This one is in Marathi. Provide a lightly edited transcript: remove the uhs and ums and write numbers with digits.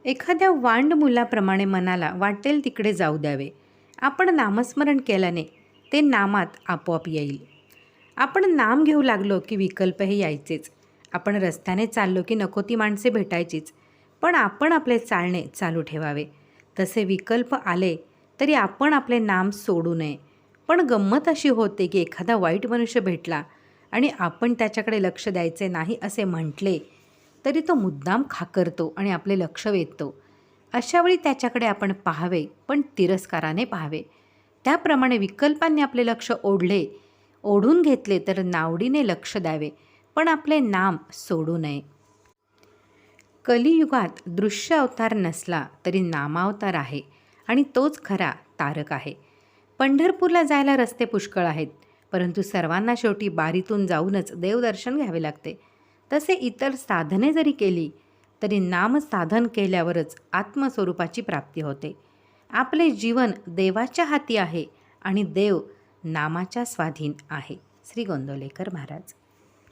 एखाद्या वांड मुलाप्रमाणे मनाला वाटेल तिकडे जाऊ द्यावे. आपण नामस्मरण केल्याने ते नामात आपोआप येईल. आपण नाम घेऊ लागलो की विकल्पही यायचेच. आपण रस्त्याने चाललो की नको ती माणसे भेटायचीच. पण आपण आपले चालणे चालू ठेवावे. तसे विकल्प आले तरी आपण आपले नाम सोडू नये. पण गंमत अशी होते की एखादा वाईट मनुष्य भेटला आणि आपण त्याच्याकडे लक्ष द्यायचे नाही असे म्हटले तरी तो मुद्दाम खाकरतो आणि आपले लक्ष वेधतो. अशावेळी त्याच्याकडे आपण पाहावे, पण तिरस्काराने पाहावे. त्याप्रमाणे विकल्पांनी आपले लक्ष ओढून घेतले तर नावडीने लक्ष द्यावे, पण आपले नाम सोडू नये. कलियुगात दृश्य अवतार नसला तरी नामावतार आहे आणि तोच खरा तारक आहे. पंढरपूरला जायला रस्ते पुष्कळ आहेत, परंतु सर्वांना शेवटी बारीतून जाऊनच देवदर्शन घ्यावे लागते. तसे इतर साधने जरी केली तरी नामसाधन केल्यावरच आत्मस्वरूपाची प्राप्ती होते. आपले जीवन देवाच्या हाती आहे आणि देव नामाच्या स्वाधीन आहे. श्री गोंदवलेकर महाराज.